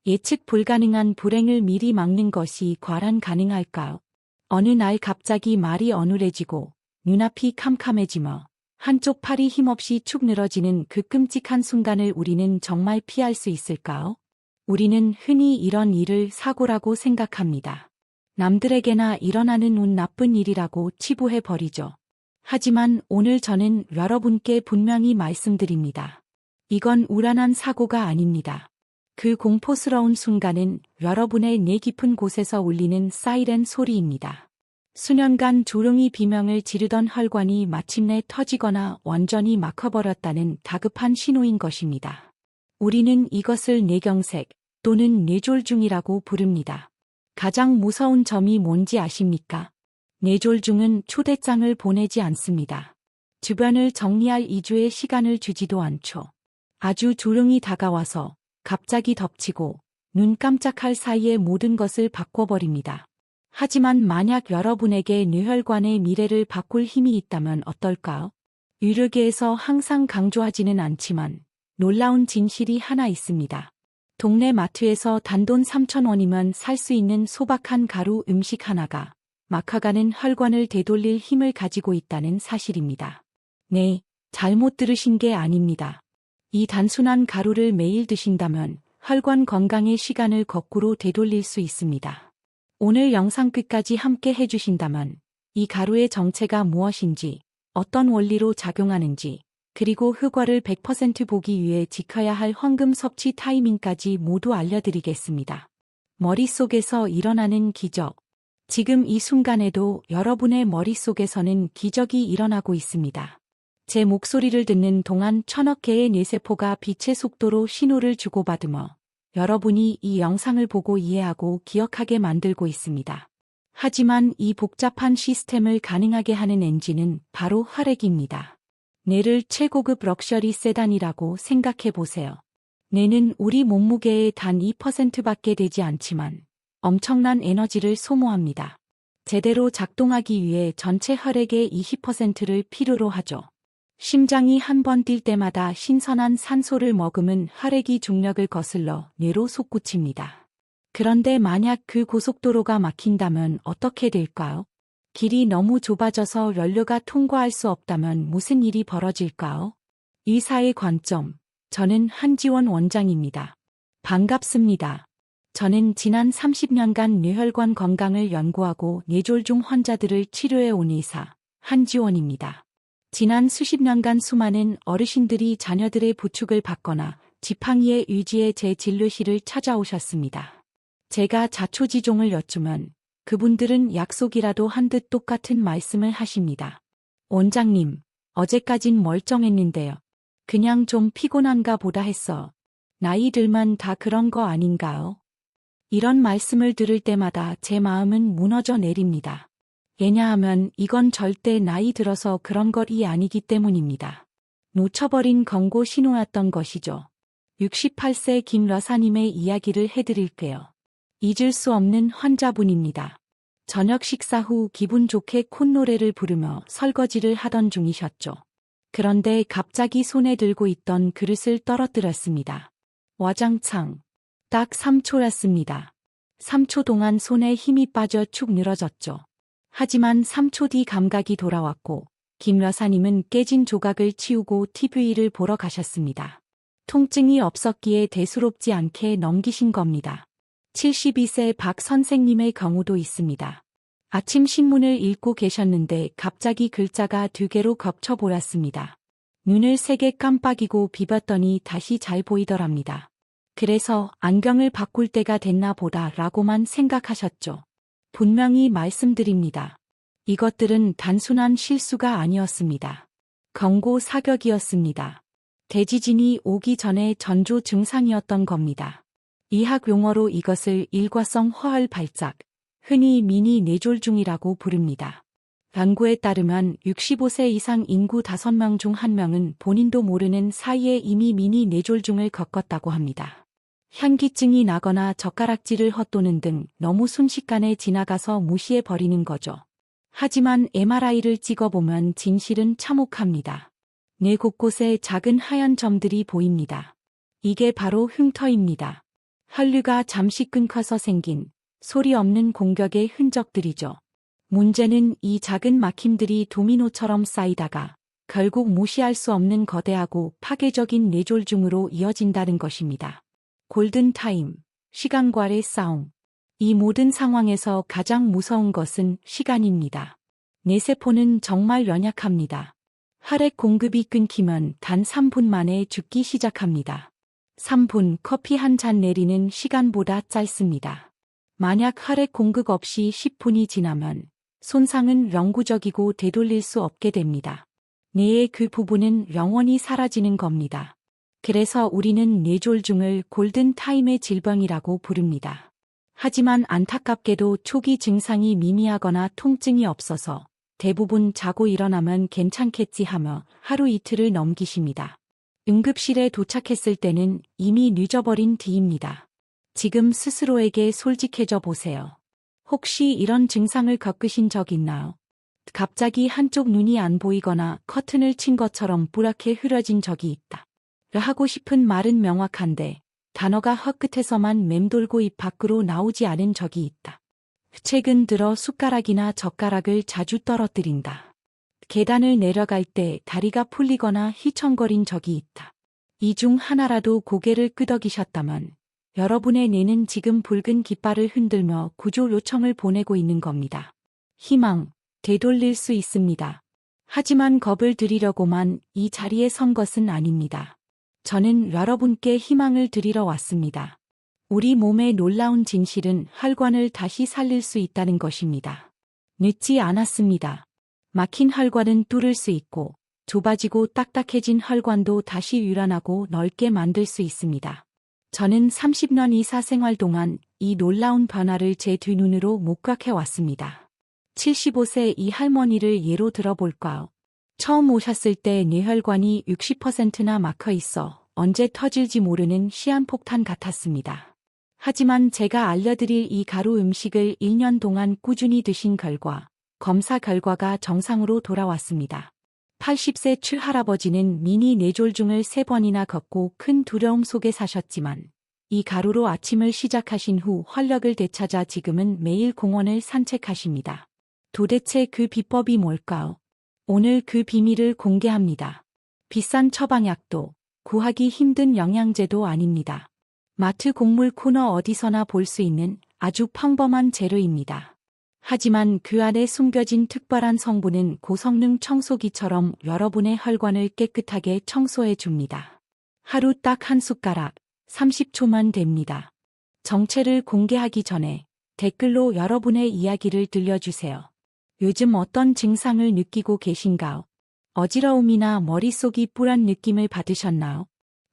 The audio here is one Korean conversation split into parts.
예측 불가능한 불행을 미리 막는 것이 과란 가능할까요? 어느 날 갑자기 말이 어눌해지고 눈앞이 캄캄해지며 한쪽 팔이 힘없이 축 늘어지는 그 끔찍한 순간을 우리는 정말 피할 수 있을까요? 우리는 흔히 이런 일을 사고라고 생각합니다. 남들에게나 일어나는 운 나쁜 일이라고 치부해버리죠. 하지만 오늘 저는 여러분께 분명히 말씀드립니다. 이건 우란한 사고가 아닙니다. 그 공포스러운 순간은 여러분의 뇌 깊은 곳에서 울리는 사이렌 소리입니다. 수년간 조용히 비명을 지르던 혈관이 마침내 터지거나 완전히 막혀버렸다는 다급한 신호인 것입니다. 우리는 이것을 뇌경색 또는 뇌졸중이라고 부릅니다. 가장 무서운 점이 뭔지 아십니까? 뇌졸중은 초대장을 보내지 않습니다. 주변을 정리할 2주의 시간을 주지도 않죠. 아주 조용히 다가와서 갑자기 덮치고 눈 깜짝할 사이에 모든 것을 바꿔버립니다. 하지만 만약 여러분에게 뇌혈관의 미래를 바꿀 힘이 있다면 어떨까요? 의료계에서 항상 강조하지는 않지만 놀라운 진실이 하나 있습니다. 동네 마트에서 단돈 3,000원이면 살 수 있는 소박한 가루 음식 하나가 막혀가는 혈관을 되돌릴 힘을 가지고 있다는 사실입니다. 네, 잘못 들으신 게 아닙니다. 이 단순한 가루를 매일 드신다면 혈관 건강의 시간을 거꾸로 되돌릴 수 있습니다. 오늘 영상 끝까지 함께 해주신다면 이 가루의 정체가 무엇인지, 어떤 원리로 작용하는지, 그리고 효과를 100% 보기 위해 지켜야 할 황금 섭취 타이밍까지 모두 알려드리겠습니다. 머릿속에서 일어나는 기적. 지금 이 순간에도 여러분의 머릿속에서는 기적이 일어나고 있습니다. 제 목소리를 듣는 동안 1000억 개의 뇌세포가 빛의 속도로 신호를 주고받으며 여러분이 이 영상을 보고 이해하고 기억하게 만들고 있습니다. 하지만 이 복잡한 시스템을 가능하게 하는 엔진은 바로 혈액입니다. 뇌를 최고급 럭셔리 세단이라고 생각해 보세요. 뇌는 우리 몸무게의 단 2%밖에 되지 않지만 엄청난 에너지를 소모합니다. 제대로 작동하기 위해 전체 혈액의 20%를 필요로 하죠. 심장이 한 번 뛸 때마다 신선한 산소를 머금은 혈액이 중력을 거슬러 뇌로 솟구칩니다. 그런데 만약 그 고속도로가 막힌다면 어떻게 될까요? 길이 너무 좁아져서 연료가 통과할 수 없다면 무슨 일이 벌어질까요? 의사의 관점. 저는 한지원 원장입니다. 반갑습니다. 저는 지난 30년간 뇌혈관 건강을 연구하고 뇌졸중 환자들을 치료해 온 의사 한지원입니다. 지난 수십 년간 수많은 어르신들이 자녀들의 부축을 받거나 지팡이에 의지해 제 진료실을 찾아오셨습니다. 제가 자초지종을 여쭈면 그분들은 약속이라도 한 듯 똑같은 말씀을 하십니다. 원장님, 어제까진 멀쩡했는데요. 그냥 좀 피곤한가 보다 했어. 나이 들면 다 그런 거 아닌가요? 이런 말씀을 들을 때마다 제 마음은 무너져 내립니다. 왜냐하면 이건 절대 나이 들어서 그런 것이 아니기 때문입니다. 놓쳐버린 경고 신호였던 것이죠. 68세 김 여사님의 이야기를 해드릴게요. 잊을 수 없는 환자분입니다. 저녁 식사 후 기분 좋게 콧노래를 부르며 설거지를 하던 중이셨죠. 그런데 갑자기 손에 들고 있던 그릇을 떨어뜨렸습니다. 와장창. 딱 3초였습니다. 3초 동안 손에 힘이 빠져 축 늘어졌죠. 하지만 3초 뒤 감각이 돌아왔고 김 여사님은 깨진 조각을 치우고 TV를 보러 가셨습니다. 통증이 없었기에 대수롭지 않게 넘기신 겁니다. 72세 박 선생님의 경우도 있습니다. 아침 신문을 읽고 계셨는데 갑자기 글자가 2개로 겹쳐 보였습니다. 눈을 3개 깜빡이고 비볐더니 다시 잘 보이더랍니다. 그래서 안경을 바꿀 때가 됐나 보다 라고만 생각하셨죠. 분명히 말씀드립니다. 이것들은 단순한 실수가 아니었습니다. 경고 사격이었습니다. 대지진이 오기 전에 전조 증상이었던 겁니다. 의학 용어로 이것을 일과성 허혈 발작, 흔히 미니 뇌졸중이라고 부릅니다. 연구에 따르면 65세 이상 인구 5명 중 1명은 본인도 모르는 사이에 이미 미니 뇌졸중을 겪었다고 합니다. 현기증이 나거나 젓가락질을 헛도는 등 너무 순식간에 지나가서 무시해버리는 거죠. 하지만 MRI를 찍어보면 진실은 참혹합니다. 뇌 곳곳에 작은 하얀 점들이 보입니다. 이게 바로 흉터입니다. 혈류가 잠시 끊겨서 생긴 소리 없는 공격의 흔적들이죠. 문제는 이 작은 막힘들이 도미노처럼 쌓이다가 결국 무시할 수 없는 거대하고 파괴적인 뇌졸중으로 이어진다는 것입니다. 골든타임, 시간과의 싸움. 이 모든 상황에서 가장 무서운 것은 시간입니다. 뇌세포는 정말 연약합니다. 혈액 공급이 끊기면 단 3분 만에 죽기 시작합니다. 3분 커피 한 잔 내리는 시간보다 짧습니다. 만약 혈액 공급 없이 10분이 지나면 손상은 영구적이고 되돌릴 수 없게 됩니다. 뇌의 그 부분은 영원히 사라지는 겁니다. 그래서 우리는 뇌졸중을 골든타임의 질병이라고 부릅니다. 하지만 안타깝게도 초기 증상이 미미하거나 통증이 없어서 대부분 자고 일어나면 괜찮겠지 하며 하루 이틀을 넘기십니다. 응급실에 도착했을 때는 이미 늦어버린 뒤입니다. 지금 스스로에게 솔직해져 보세요. 혹시 이런 증상을 겪으신 적 있나요? 갑자기 한쪽 눈이 안 보이거나 커튼을 친 것처럼 뿌옇게 흐려진 적이 있다. 하고 싶은 말은 명확한데 단어가 혀끝에서만 맴돌고 입 밖으로 나오지 않은 적이 있다. 최근 들어 숟가락이나 젓가락을 자주 떨어뜨린다. 계단을 내려갈 때 다리가 풀리거나 휘청거린 적이 있다. 이 중 하나라도 고개를 끄덕이셨다면 여러분의 뇌는 지금 붉은 깃발을 흔들며 구조 요청을 보내고 있는 겁니다. 희망, 되돌릴 수 있습니다. 하지만 겁을 드리려고만 이 자리에 선 것은 아닙니다. 저는 여러분께 희망을 드리러 왔습니다. 우리 몸의 놀라운 진실은 혈관을 다시 살릴 수 있다는 것입니다. 늦지 않았습니다. 막힌 혈관은 뚫을 수 있고 좁아지고 딱딱해진 혈관도 다시 유연하고 넓게 만들 수 있습니다. 저는 30년 의사 생활 동안 이 놀라운 변화를 제 두 눈으로 목격해 왔습니다. 75세 이 할머니를 예로 들어볼까요? 처음 오셨을 때 뇌혈관이 60%나 막혀 있어 언제 터질지 모르는 시한폭탄 같았습니다. 하지만 제가 알려드릴 이 가루 음식을 1년 동안 꾸준히 드신 결과 검사 결과가 정상으로 돌아왔습니다. 80세 추할아버지는 미니 뇌졸중을 3번이나 겪고 큰 두려움 속에 사셨지만 이 가루로 아침을 시작하신 후 활력을 되찾아 지금은 매일 공원을 산책하십니다. 도대체 그 비법이 뭘까요? 오늘 그 비밀을 공개합니다. 비싼 처방약도 구하기 힘든 영양제도 아닙니다. 마트 곡물 코너 어디서나 볼 수 있는 아주 평범한 재료입니다. 하지만 그 안에 숨겨진 특별한 성분은 고성능 청소기처럼 여러분의 혈관을 깨끗하게 청소해 줍니다. 하루 딱 한 숟가락, 30초만 됩니다. 정체를 공개하기 전에 댓글로 여러분의 이야기를 들려주세요. 요즘 어떤 증상을 느끼고 계신가요? 어지러움이나 머릿속이 뿔한 느낌을 받으셨나요?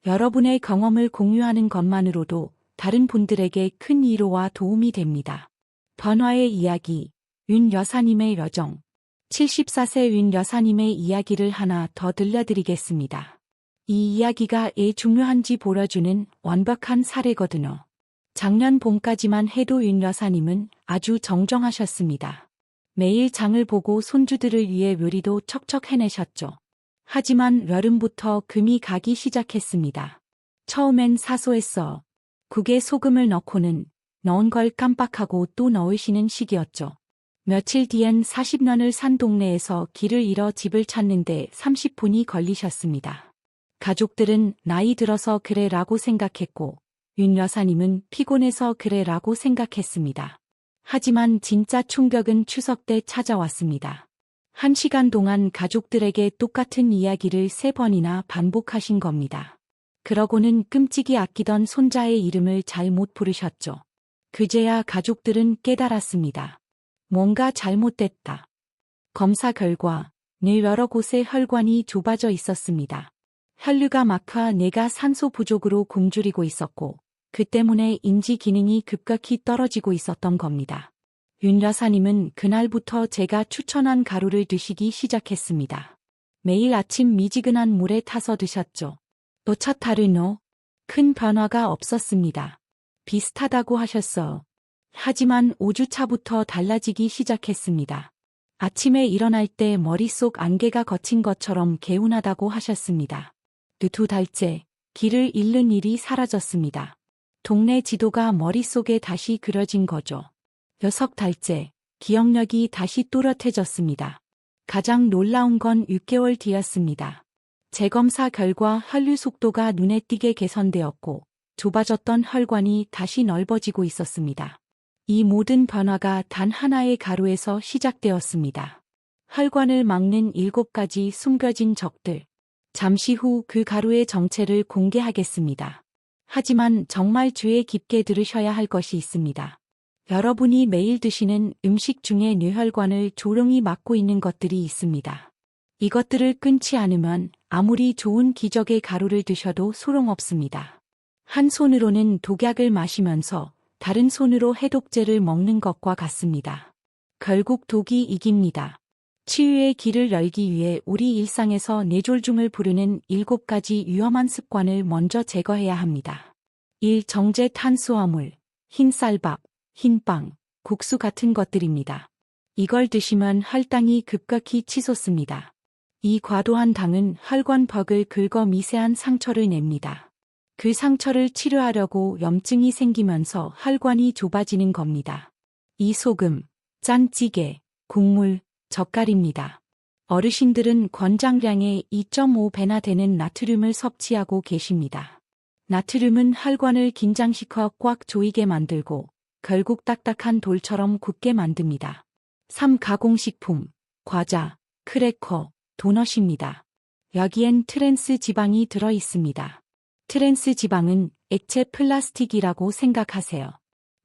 여러분의 경험을 공유하는 것만으로도 다른 분들에게 큰 위로와 도움이 됩니다. 변화의 이야기, 윤 여사님의 여정. 74세 윤 여사님의 이야기를 하나 더 들려드리겠습니다. 이 이야기가 왜 중요한지 보여주는 완벽한 사례거든요. 작년 봄까지만 해도 윤 여사님은 아주 정정하셨습니다. 매일 장을 보고 손주들을 위해 요리도 척척 해내셨죠. 하지만 여름부터 금이 가기 시작했습니다. 처음엔 사소했어. 국에 소금을 넣고는 넣은 걸 깜빡하고 또 넣으시는 시기였죠. 며칠 뒤엔 40년을 산 동네에서 길을 잃어 집을 찾는데 30분이 걸리셨습니다. 가족들은 나이 들어서 그래 라고 생각했고 윤 여사님은 피곤해서 그래 라고 생각했습니다. 하지만 진짜 충격은 추석 때 찾아왔습니다. 1시간 동안 가족들에게 똑같은 이야기를 3번이나 반복하신 겁니다. 그러고는 끔찍이 아끼던 손자의 이름을 잘못 부르셨죠. 그제야 가족들은 깨달았습니다. 뭔가 잘못됐다. 검사 결과 뇌 여러 곳에 혈관이 좁아져 있었습니다. 혈류가 막혀 뇌가 산소 부족으로 굶주리고 있었고 그 때문에 인지 기능이 급격히 떨어지고 있었던 겁니다. 윤 여사님은 그날부터 제가 추천한 가루를 드시기 시작했습니다. 매일 아침 미지근한 물에 타서 드셨죠. 또 첫 달은요? 큰 변화가 없었습니다. 비슷하다고 하셨어. 하지만 5주차부터 달라지기 시작했습니다. 아침에 일어날 때 머릿속 안개가 걷힌 것처럼 개운하다고 하셨습니다. 2달째 길을 잃는 일이 사라졌습니다. 동네 지도가 머릿속에 다시 그려진 거죠. 6달째, 기억력이 다시 또렷해졌습니다. 가장 놀라운 건 6개월 뒤였습니다. 재검사 결과 혈류 속도가 눈에 띄게 개선되었고, 좁아졌던 혈관이 다시 넓어지고 있었습니다. 이 모든 변화가 단 하나의 가루에서 시작되었습니다. 혈관을 막는 7가지 숨겨진 적들. 잠시 후 그 가루의 정체를 공개하겠습니다. 하지만 정말 주의 깊게 들으셔야 할 것이 있습니다. 여러분이 매일 드시는 음식 중에 뇌혈관을 조용히 막고 있는 것들이 있습니다. 이것들을 끊지 않으면 아무리 좋은 기적의 가루를 드셔도 소용없습니다. 한 손으로는 독약을 마시면서 다른 손으로 해독제를 먹는 것과 같습니다. 결국 독이 이깁니다. 치유의 길을 열기 위해 우리 일상에서 뇌졸중을 부르는 7가지 위험한 습관을 먼저 제거해야 합니다. 1. 정제 탄수화물, 흰 쌀밥, 흰빵, 국수 같은 것들입니다. 이걸 드시면 혈당이 급격히 치솟습니다. 이 과도한 당은 혈관벽을 긁어 미세한 상처를 냅니다. 그 상처를 치료하려고 염증이 생기면서 혈관이 좁아지는 겁니다. 2. 소금, 짠 찌개, 국물, 젓갈입니다. 어르신들은 권장량의 2.5배나 되는 나트륨을 섭취하고 계십니다. 나트륨은 혈관을 긴장시켜 꽉 조이게 만들고 결국 딱딱한 돌처럼 굳게 만듭니다. 3. 가공식품, 과자, 크래커, 도넛입니다. 여기엔 트랜스 지방이 들어 있습니다. 트랜스 지방은 액체 플라스틱이라고 생각하세요.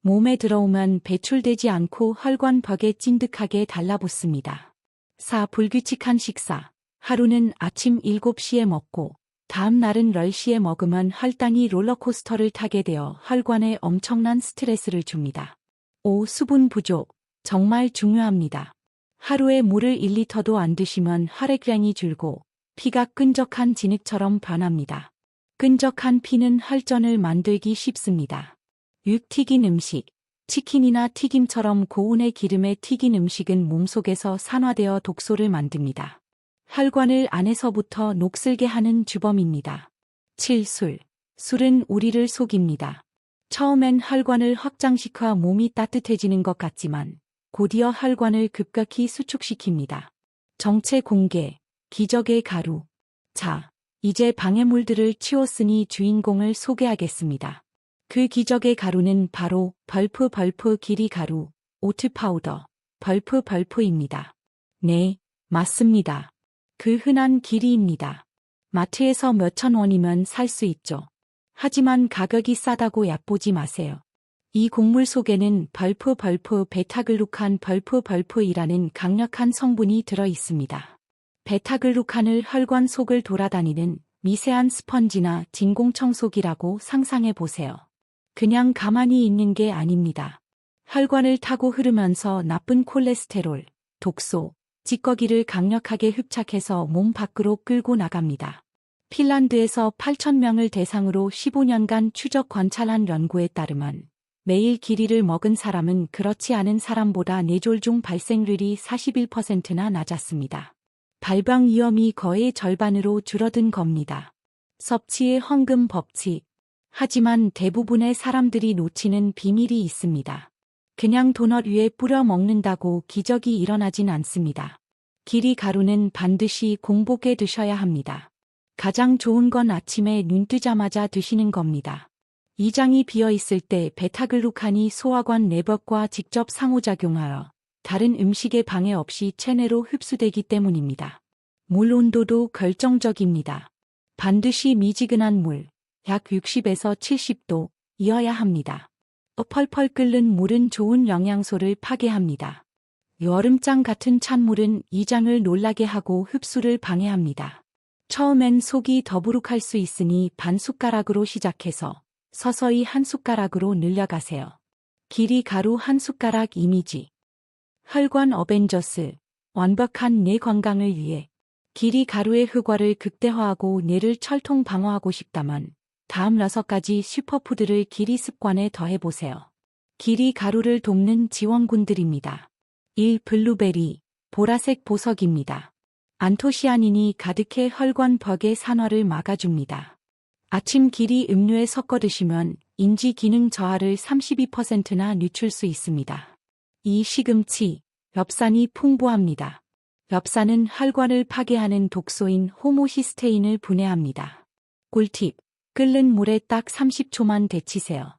몸에 들어오면 배출되지 않고 혈관벽에 찐득하게 달라붙습니다. 4. 불규칙한 식사. 하루는 아침 7시에 먹고 다음 날은 10시에 먹으면 혈당이 롤러코스터를 타게 되어 혈관에 엄청난 스트레스를 줍니다. 5. 수분 부족. 정말 중요합니다. 하루에 물을 1리터도 안 드시면 혈액량이 줄고 피가 끈적한 진흙처럼 변합니다. 끈적한 피는 혈전을 만들기 쉽습니다. 6. 튀긴 음식. 치킨이나 튀김처럼 고온의 기름에 튀긴 음식은 몸속에서 산화되어 독소를 만듭니다. 혈관을 안에서부터 녹슬게 하는 주범입니다. 7. 술. 술은 우리를 속입니다. 처음엔 혈관을 확장시켜 몸이 따뜻해지는 것 같지만 곧이어 혈관을 급격히 수축시킵니다. 정체 공개. 기적의 가루. 자, 이제 방해물들을 치웠으니 주인공을 소개하겠습니다. 그 기적의 가루는 바로 벌프 기리 가루, 오트 파우더, 벌프입니다. 네, 맞습니다. 그 흔한 기리입니다. 마트에서 몇천 원이면 살 수 있죠. 하지만 가격이 싸다고 얕보지 마세요. 이 곡물 속에는 벌프 베타글루칸 벌프이라는 강력한 성분이 들어 있습니다. 베타글루칸을 혈관 속을 돌아다니는 미세한 스펀지나 진공청소기라고 상상해 보세요. 그냥 가만히 있는 게 아닙니다. 혈관을 타고 흐르면서 나쁜 콜레스테롤, 독소, 찌꺼기를 강력하게 흡착해서 몸 밖으로 끌고 나갑니다. 핀란드에서 8,000명을 대상으로 15년간 추적 관찰한 연구에 따르면 매일 기리를 먹은 사람은 그렇지 않은 사람보다 뇌졸중 발생률이 41%나 낮았습니다. 발병 위험이 거의 절반으로 줄어든 겁니다. 섭취의 황금 법칙. 하지만 대부분의 사람들이 놓치는 비밀이 있습니다. 그냥 도넛 위에 뿌려 먹는다고 기적이 일어나진 않습니다. 기리 가루는 반드시 공복에 드셔야 합니다. 가장 좋은 건 아침에 눈 뜨자마자 드시는 겁니다. 이 장이 비어 있을 때 베타글루칸이 소화관 내벽과 직접 상호작용하여 다른 음식에 방해 없이 체내로 흡수되기 때문입니다. 물 온도도 결정적입니다. 반드시 미지근한 물, 약 60에서 70도 이어야 합니다. 펄펄 끓는 물은 좋은 영양소를 파괴합니다. 여름장 같은 찬물은 이장을 놀라게 하고 흡수를 방해합니다. 처음엔 속이 더부룩할 수 있으니 반 숟가락으로 시작해서 서서히 한 숟가락으로 늘려가세요. 기리 가루 한 숟가락 이미지. 혈관 어벤져스, 완벽한 뇌 건강을 위해 기리 가루의 효과를 극대화하고 뇌를 철통 방어하고 싶다면 다음 6가지 슈퍼푸드를 기리 습관에 더해보세요. 기리 가루를 돕는 지원군들입니다. 1. 블루베리, 보라색 보석입니다. 안토시아닌이 가득해 혈관 벽의 산화를 막아줍니다. 아침 길이 음료에 섞어 드시면 인지 기능 저하를 32%나 늦출 수 있습니다. 이 시금치, 엽산이 풍부합니다. 엽산은 혈관을 파괴하는 독소인 호모시스테인을 분해합니다. 꿀팁, 끓는 물에 딱 30초만 데치세요.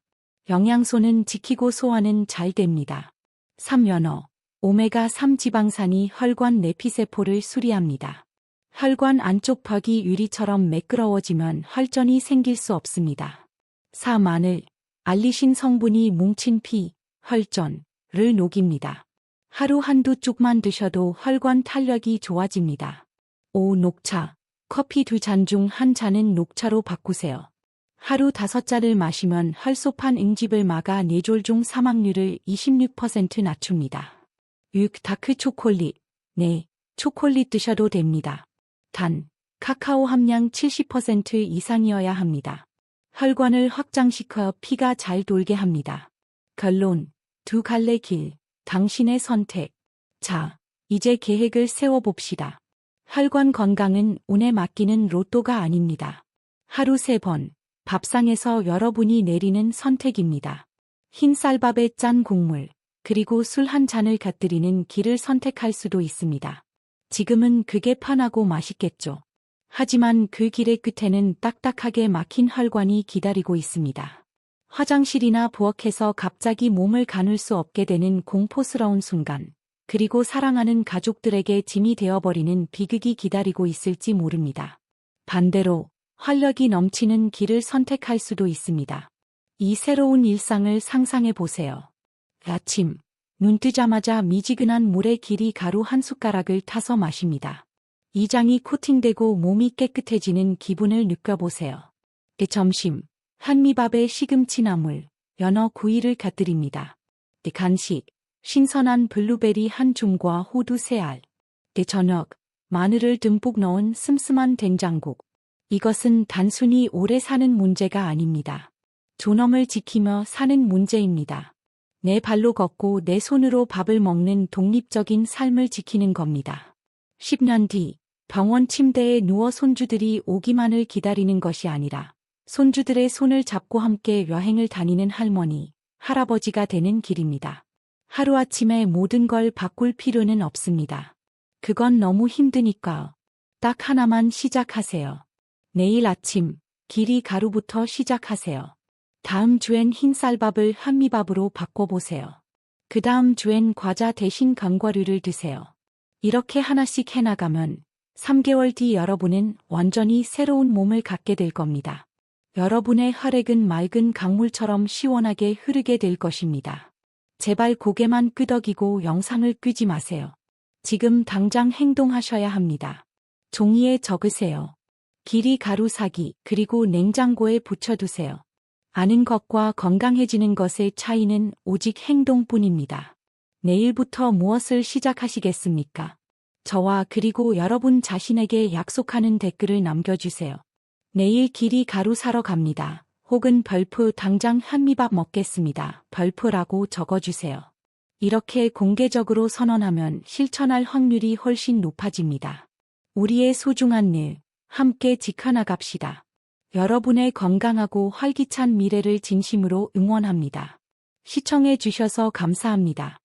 영양소는 지키고 소화는 잘 됩니다. 3연어, 오메가3 지방산이 혈관 내피세포를 수리합니다. 혈관 안쪽 벽이 유리처럼 매끄러워지면 혈전이 생길 수 없습니다. 4. 마늘, 알리신 성분이 뭉친 피, 혈전을 녹입니다. 하루 한두 쪽만 드셔도 혈관 탄력이 좋아집니다. 5. 녹차, 커피 2잔 중 1잔은 녹차로 바꾸세요. 하루 5잔을 마시면 혈소판 응집을 막아 뇌졸 중 사망률을 26% 낮춥니다. 6. 다크 초콜릿, 네, 초콜릿 드셔도 됩니다. 단, 카카오 함량 70% 이상이어야 합니다. 혈관을 확장시켜 피가 잘 돌게 합니다. 결론, 2갈래 길, 당신의 선택. 자, 이제 계획을 세워봅시다. 혈관 건강은 운에 맡기는 로또가 아닙니다. 하루 3번, 밥상에서 여러분이 내리는 선택입니다. 흰 쌀밥에 짠 국물, 그리고 술 한 잔을 곁들이는 길을 선택할 수도 있습니다. 지금은 그게 편하고 맛있겠죠. 하지만 그 길의 끝에는 딱딱하게 막힌 혈관이 기다리고 있습니다. 화장실이나 부엌에서 갑자기 몸을 가눌 수 없게 되는 공포스러운 순간, 그리고 사랑하는 가족들에게 짐이 되어버리는 비극이 기다리고 있을지 모릅니다. 반대로 활력이 넘치는 길을 선택할 수도 있습니다. 이 새로운 일상을 상상해 보세요. 아침, 눈 뜨자마자 미지근한 물에 길이 가루 한 숟가락을 타서 마십니다. 이장이 코팅되고 몸이 깨끗해지는 기분을 느껴보세요. 점심, 한미밥에 시금치 나물, 연어 구이를 곁들입니다. 간식, 신선한 블루베리 한 줌과 호두 3알. 저녁, 마늘을 듬뿍 넣은 슴슴한 된장국. 이것은 단순히 오래 사는 문제가 아닙니다. 존엄을 지키며 사는 문제입니다. 내 발로 걷고 내 손으로 밥을 먹는 독립적인 삶을 지키는 겁니다. 10년 뒤 병원 침대에 누워 손주들이 오기만을 기다리는 것이 아니라 손주들의 손을 잡고 함께 여행을 다니는 할머니, 할아버지가 되는 길입니다. 하루아침에 모든 걸 바꿀 필요는 없습니다. 그건 너무 힘드니까 딱 하나만 시작하세요. 내일 아침 길이 가루부터 시작하세요. 다음 주엔 흰쌀밥을 현미밥으로 바꿔보세요. 그 다음 주엔 과자 대신 견과류를 드세요. 이렇게 하나씩 해나가면 3개월 뒤 여러분은 완전히 새로운 몸을 갖게 될 겁니다. 여러분의 혈액은 맑은 강물처럼 시원하게 흐르게 될 것입니다. 제발 고개만 끄덕이고 영상을 끄지 마세요. 지금 당장 행동하셔야 합니다. 종이에 적으세요. 길이 가루 사기, 그리고 냉장고에 붙여두세요. 아는 것과 건강해지는 것의 차이는 오직 행동뿐입니다. 내일부터 무엇을 시작하시겠습니까? 저와 그리고 여러분 자신에게 약속하는 댓글을 남겨주세요. 내일 길이 가루 사러 갑니다. 혹은 별표 당장 현미밥 먹겠습니다. 별표라고 적어주세요. 이렇게 공개적으로 선언하면 실천할 확률이 훨씬 높아집니다. 우리의 소중한 일, 함께 지켜나갑시다. 여러분의 건강하고 활기찬 미래를 진심으로 응원합니다. 시청해 주셔서 감사합니다.